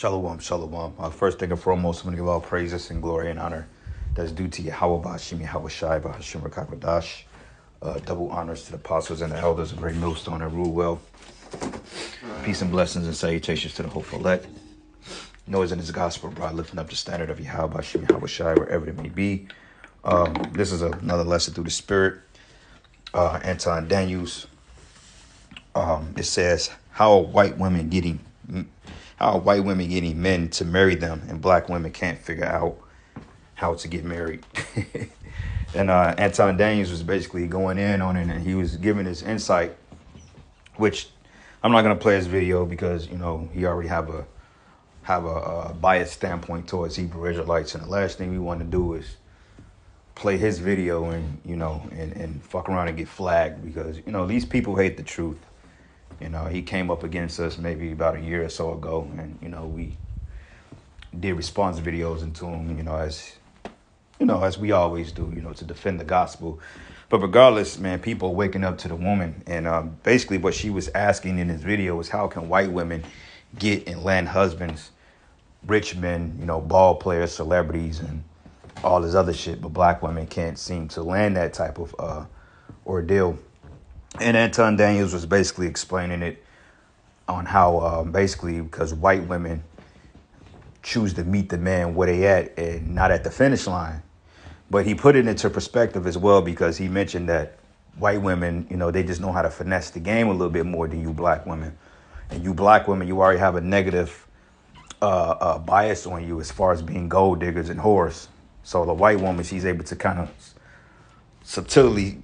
Shalom, shalom. First thing and foremost, I'm going to give all praises and glory and honor that's due to Yahweh Bashim Yahweh Shai Bahashim Rakakadash. Double honors to the apostles and the elders, a great millstone and rule well. Peace and blessings and salutations to the hopeful elect. Noise in his gospel, broad lifting up the standard of Yahweh Bashim Yahweh Shai, wherever it may be. This is another lesson through the Spirit. Anton Daniels. It says, how are white women getting men to marry them, and black women can't figure out how to get married? And Anton Daniels was basically going in on it, and he was giving his insight, which I'm not going to play his video because, you know, he already have a biased standpoint towards Hebrew Israelites. And the last thing we want to do is play his video and, you know, and fuck around and get flagged because, you know, these people hate the truth. You know, he came up against us maybe about a year or so ago, and, you know, we did response videos into him, as we always do, you know, to defend the gospel. But regardless, man, people are waking up to the woman. And basically what she was asking in his video was, how can white women get and land husbands, rich men, you know, ball players, celebrities, and all this other shit, but black women can't seem to land that type of ordeal. And Anton Daniels was basically explaining it on how basically because white women choose to meet the man where they at and not at the finish line. But he put it into perspective as well, because he mentioned that white women, you know, they just know how to finesse the game a little bit more than you black women. And you black women, you already have a negative bias on you as far as being gold diggers and whores. So the white woman, she's able to kind of subtly,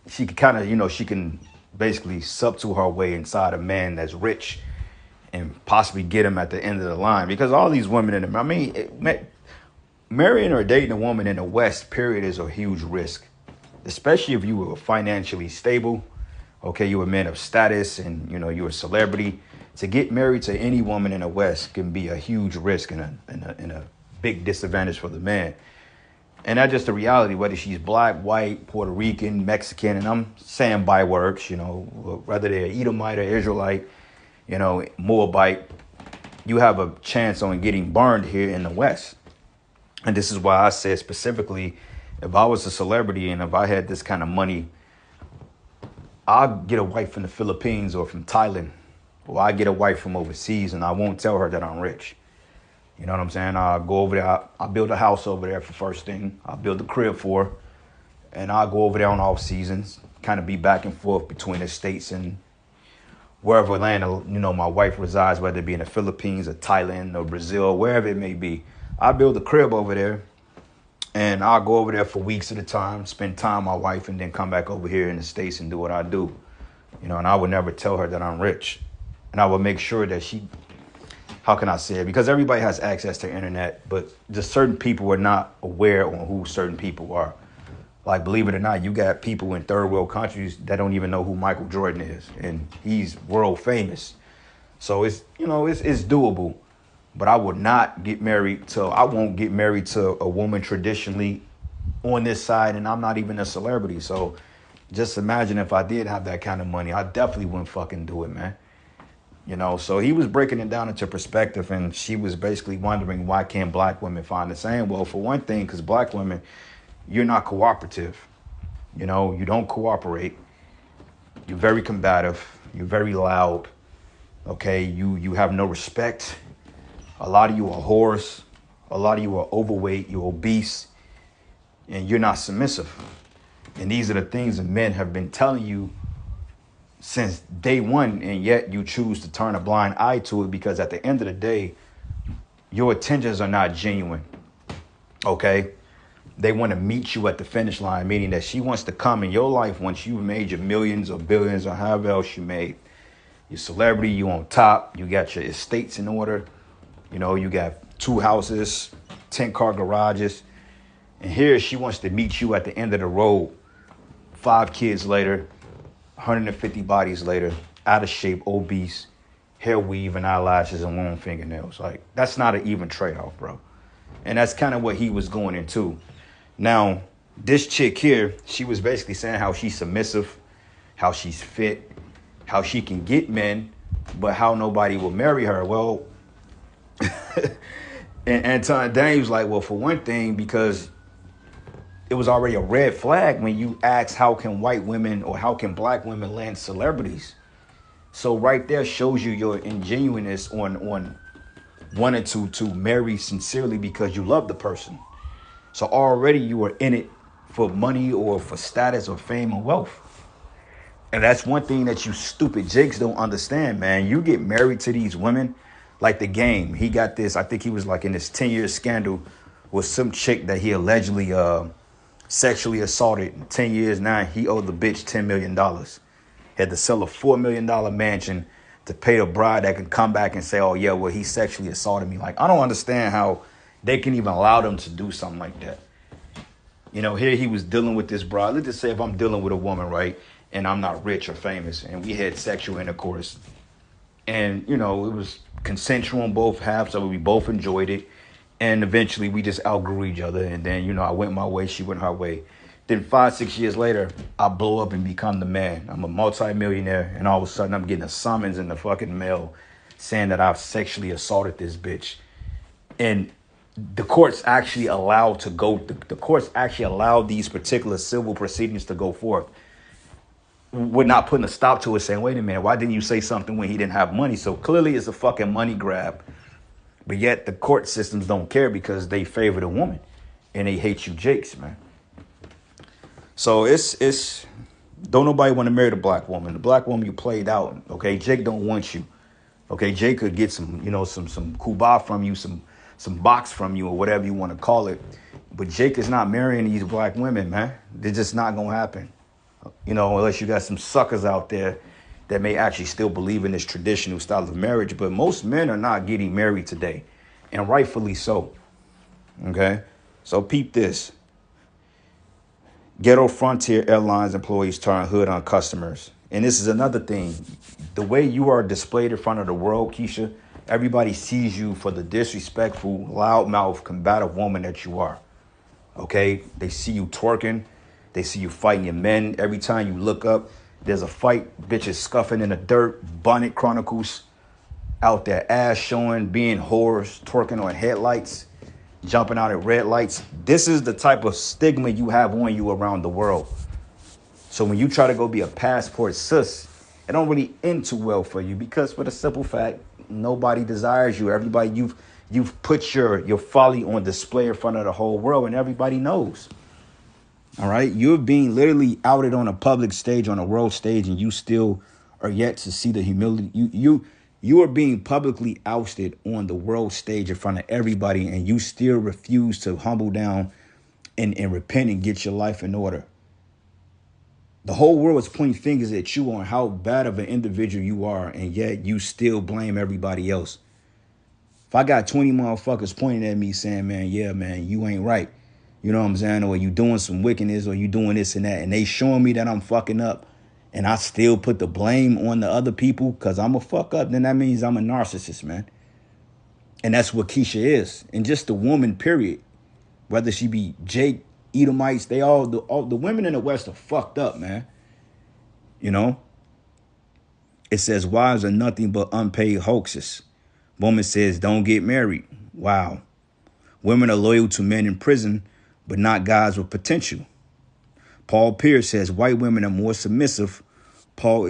she can basically subtle her way inside a man that's rich and possibly get him at the end of the line. Because all these women marrying or dating a woman in the West, period, is a huge risk, especially if you were financially stable. Okay, you're a man of status and, you know, you're a celebrity. To get married to any woman in the West can be a huge risk and a big disadvantage for the man. And that's just the reality, whether she's black, white, Puerto Rican, Mexican, and I'm saying bywords, you know, whether they're Edomite or Israelite, you know, Moabite, you have a chance on getting burned here in the West. And this is why I said specifically, if I was a celebrity and if I had this kind of money, I'll get a wife from the Philippines or from Thailand, or I get a wife from overseas, and I won't tell her that I'm rich. You know what I'm saying? I'll go over there. I'll build a house over there for first thing. I'll build a crib for her. And I'll go over there on off seasons, kind of be back and forth between the States and wherever land, you know, my wife resides, whether it be in the Philippines or Thailand or Brazil, wherever it may be. I'll build a crib over there, and I'll go over there for weeks at a time, spend time with my wife, and then come back over here in the States and do what I do. You know, and I would never tell her that I'm rich. And I would make sure that she... How can I say it? Because everybody has access to the internet, but just certain people are not aware on who certain people are. Like, believe it or not, you got people in third world countries that don't even know who Michael Jordan is, and he's world famous. So it's, you know, it's doable. But I won't get married to a woman traditionally on this side, and I'm not even a celebrity. So just imagine if I did have that kind of money, I definitely wouldn't fucking do it, man. You know, so he was breaking it down into perspective, and she was basically wondering, why can't black women find the same? Well, for one thing, because black women, you're not cooperative. You know, you don't cooperate. You're very combative. You're very loud. Okay, you have no respect. A lot of you are whores. A lot of you are overweight. You're obese. And you're not submissive. And these are the things that men have been telling you since day one, and yet you choose to turn a blind eye to it, because at the end of the day, your intentions are not genuine. Okay? They want to meet you at the finish line, meaning that she wants to come in your life once you've made your millions or billions or however else you made. Your celebrity, you on top, you got your estates in order, you know, you got 2 houses, 10-car garages. And here she wants to meet you at the end of the road, 5 kids later, 150 bodies later, out of shape, obese, hair weave and eyelashes and long fingernails. Like, that's not an even trade-off, bro. And that's kind of what he was going into. Now, this chick here, she was basically saying how she's submissive, how she's fit, how she can get men, but how nobody will marry her. Well, And Anton Daniels like, well, for one thing, because it was already a red flag when you ask how can white women or how can black women land celebrities. So right there shows you your ingenuineness on wanting to marry sincerely because you love the person. So already you were in it for money or for status or fame or wealth. And that's one thing that you stupid jakes don't understand, man. You get married to these women like The Game. He got this, I think he was like in this 10-year scandal with some chick that he allegedly sexually assaulted. 10 years now, he owed the bitch $10 million. Had to sell a $4 million mansion to pay the bride that can come back and say, oh, yeah, well, he sexually assaulted me. Like, I don't understand how they can even allow them to do something like that. You know, here he was dealing with this bride. Let's just say if I'm dealing with a woman, right, and I'm not rich or famous, and we had sexual intercourse, and, you know, it was consensual on both halves, so we both enjoyed it, and eventually we just outgrew each other, and then, you know, I went my way, she went her way. Then 5-6 years later, I blow up and become the man. I'm a multi-millionaire, and all of a sudden I'm getting a summons in the fucking mail saying that I've sexually assaulted this bitch. And the courts actually allowed these particular civil proceedings to go forth. We're not putting a stop to it, saying, wait a minute, why didn't you say something when he didn't have money? So clearly it's a fucking money grab. But yet the court systems don't care because they favor the woman and they hate you jakes, man. So it's don't nobody want to marry the black woman. The black woman you played out, okay? Jake don't want you. Okay, Jake could get some, you know, some kuba from you, some box from you or whatever you want to call it. But Jake is not marrying these black women, man. They're just not going to happen. You know, unless you got some suckers out there that may actually still believe in this traditional style of marriage. But most men are not getting married today, and rightfully so. Okay? So peep this. Ghetto Frontier Airlines employees turn hood on customers. And this is another thing. The way you are displayed in front of the world, Keisha, everybody sees you for the disrespectful, loudmouth, combative woman that you are. Okay? They see you twerking. They see you fighting your men. Every time you look up, there's a fight. Bitches scuffing in the dirt. Bonnet Chronicles out there, ass showing, being whores, twerking on headlights, jumping out at red lights. This is the type of stigma you have on you around the world. So when you try to go be a passport sis, it don't really end too well for you because for the simple fact, nobody desires you. Everybody, you've put your folly on display in front of the whole world and everybody knows. All right. You're being literally outed on a public stage, on a world stage, and you still are yet to see the humility. You are being publicly ousted on the world stage in front of everybody, and you still refuse to humble down and repent and get your life in order. The whole world is pointing fingers at you on how bad of an individual you are, and yet you still blame everybody else. If I got 20 motherfuckers pointing at me saying, man, yeah, man, you ain't right. You know what I'm saying? Or you doing some wickedness or you doing this and that. And they showing me that I'm fucking up. And I still put the blame on the other people because I'm a fuck up. Then that means I'm a narcissist, man. And that's what Keisha is. And just the woman, period. Whether she be Jake, Edomites, all the women in the West are fucked up, man. You know? It says wives are nothing but unpaid hoaxes. Woman says don't get married. Wow. Women are loyal to men in prison, but not guys with potential. Paul Pierce says white women are more submissive. Paul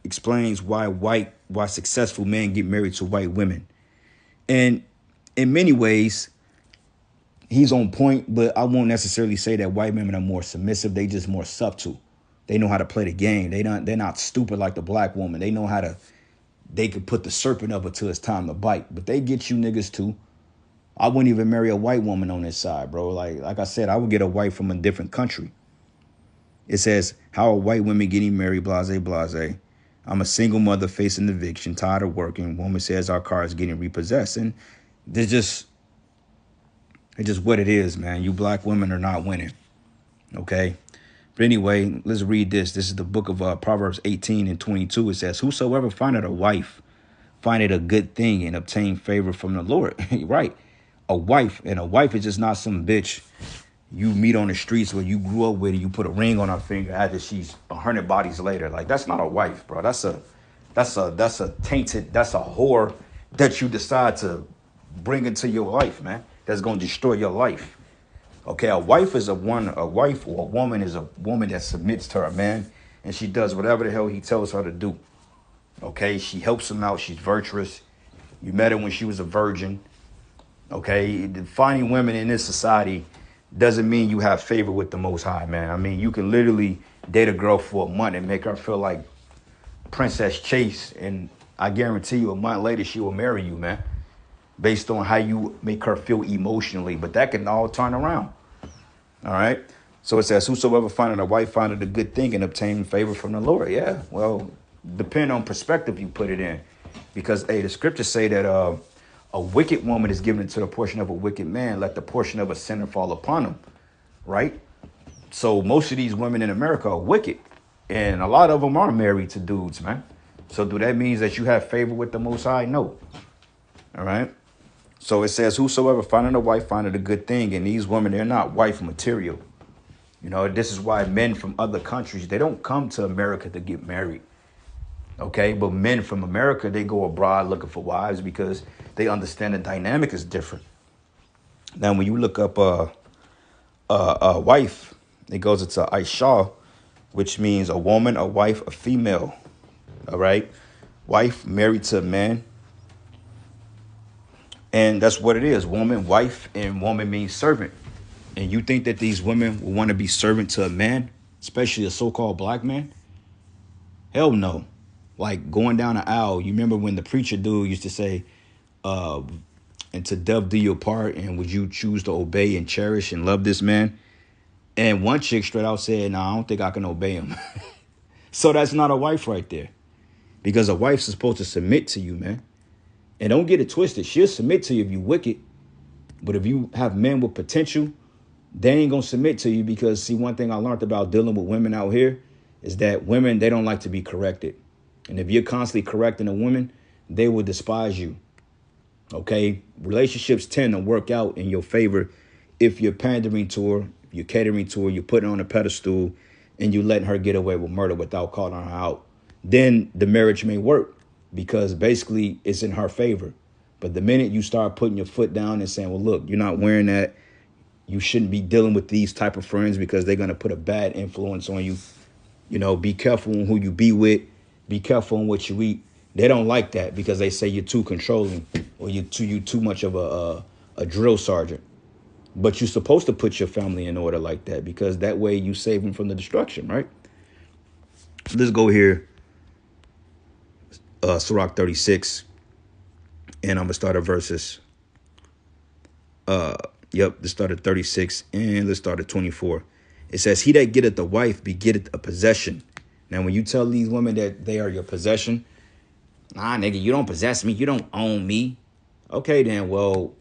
explains why successful men get married to white women. And in many ways, he's on point, but I won't necessarily say that white women are more submissive. They just more subtle. They know how to play the game. They're not stupid like the black woman. They know they could put the serpent up until it's time to bite. But they get you niggas too. I wouldn't even marry a white woman on this side, bro. Like I said, I would get a wife from a different country. It says, how are white women getting married, blase, blase. I'm a single mother facing eviction, tired of working. Woman says our car is getting repossessed. And it's just what it is, man. You black women are not winning, okay? But anyway, let's read this. This is the book of Proverbs 18:22. It says, whosoever findeth a wife, findeth a good thing and obtain favor from the Lord. Right. A wife. And a wife is just not some bitch you meet on the streets where you grew up with and you put a ring on her finger after she's 100 bodies later. Like, that's not a wife, bro. That's a tainted, that's a whore that you decide to bring into your life, man. That's gonna destroy your life. Okay, a wife is a wife or a woman is a woman that submits to her man, and she does whatever the hell he tells her to do. Okay, she helps him out. She's virtuous. You met her when she was a virgin. Okay, finding women in this society doesn't mean you have favor with the Most High, man. I mean, you can literally date a girl for a month and make her feel like Princess Chase, and I guarantee you a month later she will marry you, man, based on how you make her feel emotionally. But that can all turn around. All right. So it says, whosoever findeth a wife findeth a good thing and obtain favor from the Lord. Yeah, well, depend on perspective you put it in. Because, hey, the scriptures say that a wicked woman is given to the portion of a wicked man. Let the portion of a sinner fall upon him. Right. So most of these women in America are wicked. And a lot of them are married to dudes, man. So do that mean that you have favor with the Most High? No. All right. So it says, whosoever findeth a wife findeth a good thing. And these women, they're not wife material. You know, this is why men from other countries, they don't come to America to get married. Okay. But men from America, they go abroad looking for wives because they understand the dynamic is different. Now, when you look up a wife, it goes into Aisha, which means a woman, a wife, a female. All right. Wife married to a man. And that's what it is. Woman, wife, and woman means servant. And you think that these women will want to be servant to a man, especially a so-called black man? Hell no. Like going down the aisle. You remember when the preacher dude used to say, and to dove do your part, and would you choose to obey and cherish and love this man? And one chick straight out said, no, I don't think I can obey him. So that's not a wife right there. Because a wife's supposed to submit to you, man. And don't get it twisted. She'll submit to you if you wicked. But if you have men with potential, they ain't going to submit to you because, see, one thing I learned about dealing with women out here is that women, they don't like to be corrected. And if you're constantly correcting a woman, they will despise you. Okay? Relationships tend to work out in your favor if you're pandering to her, if you're catering to her, you're putting her on a pedestal, and you letting her get away with murder without calling her out. Then the marriage may work. Because basically it's in her favor. But the minute you start putting your foot down and saying, well, look, you're not wearing that. You shouldn't be dealing with these type of friends because they're going to put a bad influence on you. You know, be careful on who you be with. Be careful on what you eat. They don't like that because they say you're too controlling or you too much of a drill sergeant. But you're supposed to put your family in order like that because that way you save them from the destruction, right? Let's go here. Sirach 36, and I'm gonna start at verses. Let's start at 36, and let's start at 24. It says, "He that getteth a wife begetteth a possession." Now, when you tell these women that they are your possession, nah, nigga, you don't possess me, you don't own me. Okay, then, well,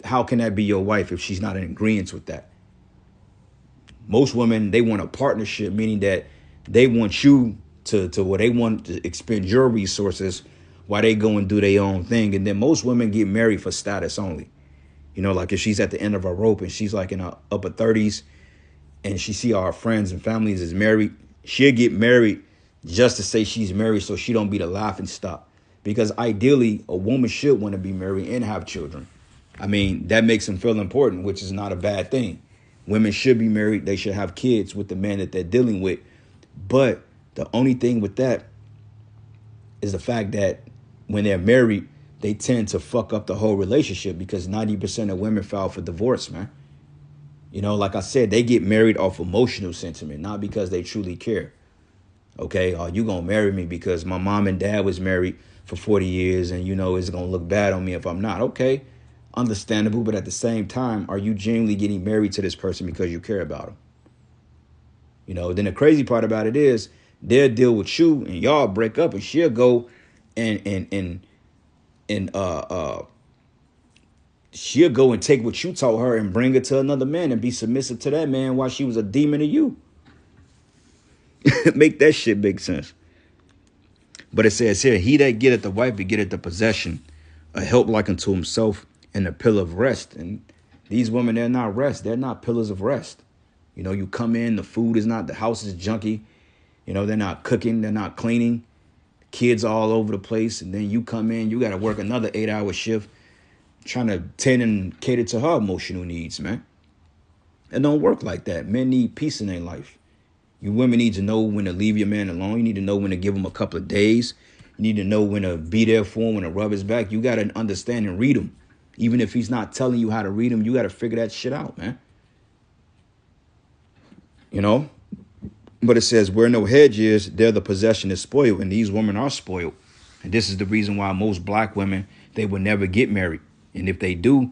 how can that be your wife if she's not in agreement with that? Most women, they want a partnership, meaning that they want you to where they want to expend your resources while they go and do their own thing. And then most women get married for status only. You know, like if she's at the end of her rope and she's like in her upper 30s and she see all her friends and families is married, she'll get married just to say she's married so she don't be the laughing stock. Because ideally, a woman should want to be married and have children. I mean, that makes them feel important, which is not a bad thing. Women should be married. They should have kids with the man that they're dealing with. But the only thing with that is the fact that when they're married, they tend to fuck up the whole relationship because 90% of women file for divorce, man. You know, like I said, they get married off emotional sentiment, not because they truly care. Okay, are you going to marry me because my mom and dad was married for 40 years and, you know, it's going to look bad on me if I'm not? Okay, understandable. But at the same time, are you genuinely getting married to this person because you care about them? You know, then the crazy part about it is they'll deal with you and y'all break up and she'll go and she'll go and take what you told her and bring it to another man and be submissive to that man while she was a demon to you. Make that shit make sense. But it says here, he that getteth the wife begetteth the possession, a help like unto himself, and a pillar of rest. And these women, they're not rest. They're not pillars of rest. You know, you come in, the food is not, the house is junky. You know, they're not cooking, they're not cleaning. Kids all over the place. And then you come in, you got to work another 8-hour shift trying to tend and cater to her emotional needs, man. It don't work like that. Men need peace in their life. You women need to know when to leave your man alone. You need to know when to give him a couple of days. You need to know when to be there for him, when to rub his back. You got to understand and read him. Even if he's not telling you how to read him, you got to figure that shit out, man. You know? But it says, where no hedge is, there the possession is spoiled. And these women are spoiled. And this is the reason why most black women, they will never get married. And if they do,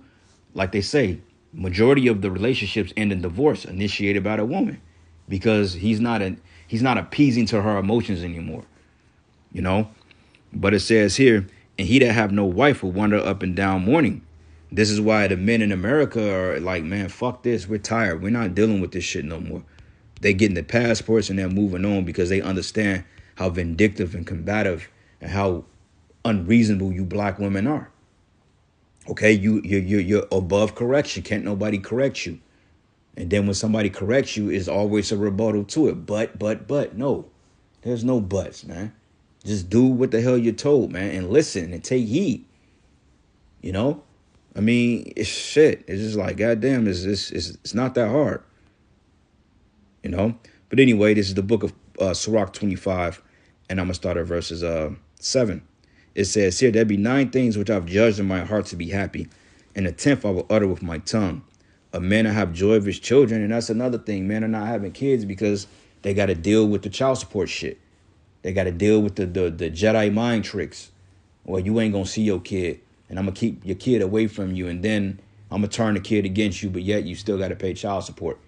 like they say, majority of the relationships end in divorce initiated by the woman. Because he's not appeasing to her emotions anymore. You know? But it says here, and he that have no wife will wander up and down mourning. This is why the men in America are like, man, fuck this. We're tired. We're not dealing with this shit no more. They getting the passports and they're moving on because they understand how vindictive and combative and how unreasonable you black women are. Okay, you're above correction. Can't nobody correct you. And then when somebody corrects you, it's always a rebuttal to it. But. No, there's no buts, man. Just do what the hell you're told, man, and listen and take heed. You know? I mean, it's shit. It's just like, goddamn, it's not that hard. You know? But anyway, this is the book of Sirach 25, and I'm going to start at verses 7. It says here, there be 9 things which I've judged in my heart to be happy, and the 10th I will utter with my tongue. A man to have joy of his children, and that's another thing. Men are not having kids because they got to deal with the child support shit. They got to deal with the Jedi mind tricks. Well, you ain't going to see your kid, and I'm going to keep your kid away from you, and then I'm going to turn the kid against you, but yet you still got to pay child support.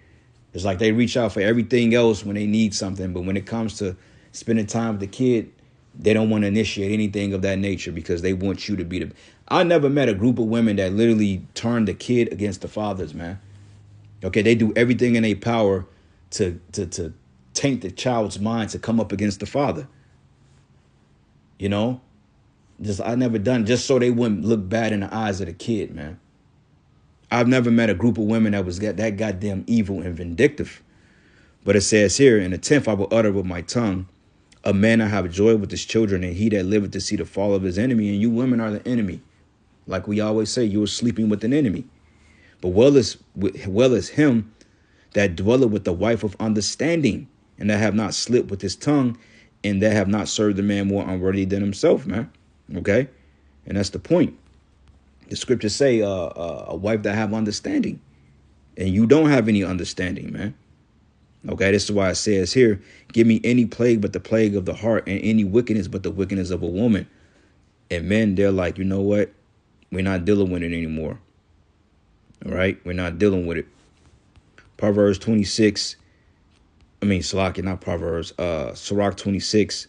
It's like they reach out for everything else when they need something, but when it comes to spending time with the kid, they don't want to initiate anything of that nature because they want you to be the... I never met a group of women that literally turned the kid against the fathers, man. Okay, they do everything in their power to taint the child's mind to come up against the father. You know? I never done just so they wouldn't look bad in the eyes of the kid, man. I've never met a group of women that was that goddamn evil and vindictive. But it says here, in the 10th I will utter with my tongue, a man I have joy with his children, and he that liveth to see the fall of his enemy. And you women are the enemy. Like we always say, you are sleeping with an enemy. But well is him that dwelleth with the wife of understanding, and that have not slipped with his tongue, and that have not served a man more unworthy than himself, man. Okay? And that's the point. The scriptures say a wife that have understanding, and you don't have any understanding, man. Okay, this is why it says here, give me any plague but the plague of the heart, and any wickedness but the wickedness of a woman. And men, they're like, you know what? We're not dealing with it anymore. All right? We're not dealing with it. Proverbs 26. Salaki, not Proverbs. Sirach 26.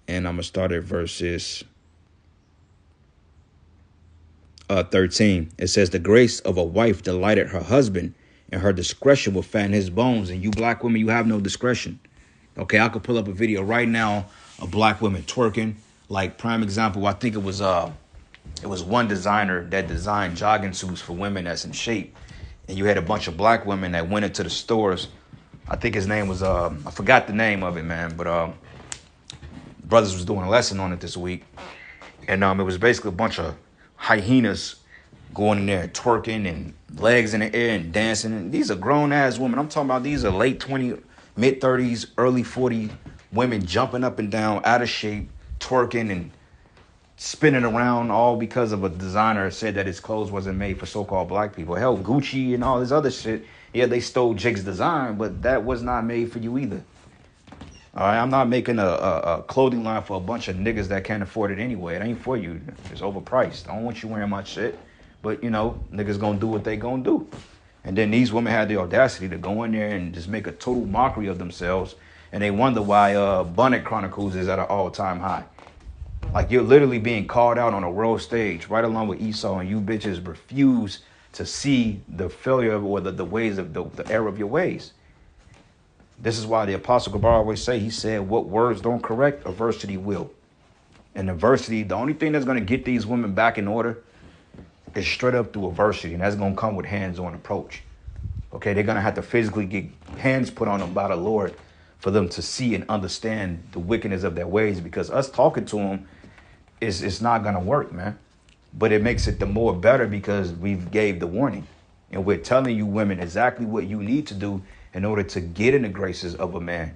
And I'm going to start at verses 13. It says, the grace of a wife delighted her husband, and her discretion will fatten his bones. And you black women, you have no discretion. Okay, I could pull up a video right now of black women twerking. Like, prime example, I think it was one designer that designed jogging suits for women that's in shape. And you had a bunch of black women that went into the stores. I think his name was, I forgot the name of it, man. But brothers was doing a lesson on it this week. And it was basically a bunch of hyenas going in there twerking and legs in the air and dancing. And these are grown-ass women. I'm talking about these are late 20s, mid-30s, early 40s women jumping up and down, out of shape, twerking and spinning around, all because of a designer said that his clothes wasn't made for so-called black people. Hell, Gucci and all this other shit, yeah, they stole Jake's design, but that was not made for you either. All right, I'm not making a clothing line for a bunch of niggas that can't afford it anyway. It ain't for you. It's overpriced. I don't want you wearing my shit. But, you know, niggas gonna do what they gonna do. And then these women had the audacity to go in there and just make a total mockery of themselves. And they wonder why Bonnet Chronicles is at an all-time high. Like, you're literally being called out on a world stage right along with Esau, and you bitches refuse to see the failure or the ways of the error of your ways. This is why the Apostle Gabar always say, he said, what words don't correct, adversity will. And adversity, the only thing that's going to get these women back in order is straight up through adversity. And that's going to come with hands-on approach. Okay, they're going to have to physically get hands put on them by the Lord for them to see and understand the wickedness of their ways. Because us talking to them, it's not going to work, man. But it makes it the more better because we've gave the warning. And we're telling you women exactly what you need to do in order to get in the graces of a man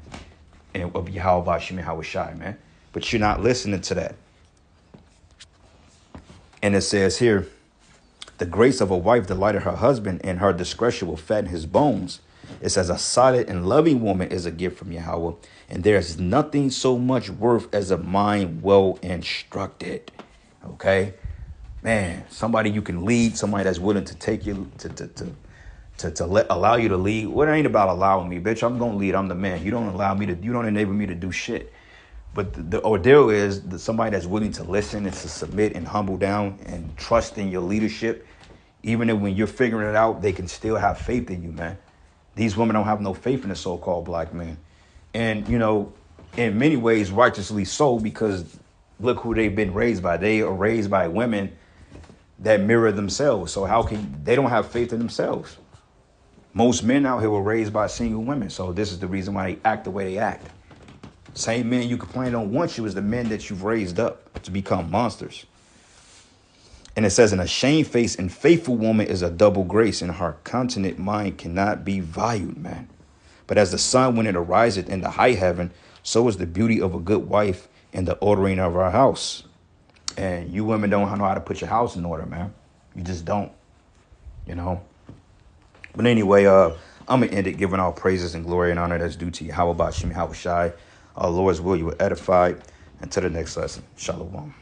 and of Yahweh Shem Shai, man. But you're not listening to that. And it says here, the grace of a wife delighted her husband, and her discretion will fatten his bones. It says a solid and loving woman is a gift from Yahweh, and there is nothing so much worth as a mind well instructed. Okay, man, somebody you can lead, somebody that's willing to take you allow you to lead. Well, it ain't about allowing me, bitch. I'm gonna lead. I'm the man. You don't enable me to do shit. But the ordeal is that somebody that's willing to listen and to submit and humble down and trust in your leadership. Even if when you're figuring it out, they can still have faith in you, man. These women don't have no faith in the so-called black man. And, in many ways, righteously so, because look who they've been raised by. They are raised by women that mirror themselves. So they don't have faith in themselves. Most men out here were raised by single women. So this is the reason why they act the way they act. Same men you complain don't want you is the men that you've raised up to become monsters. And it says, an ashamed-faced and faithful woman is a double grace, and her continent mind cannot be valued, man. But as the sun, when it ariseth in the high heaven, so is the beauty of a good wife in the ordering of her house. And you women don't know how to put your house in order, man. You just don't, But anyway, I'm going to end it giving all praises and glory and honor that's due to Yahweh Shem Shai. Our Lord's will, you were edified. Until the next lesson. Shalom.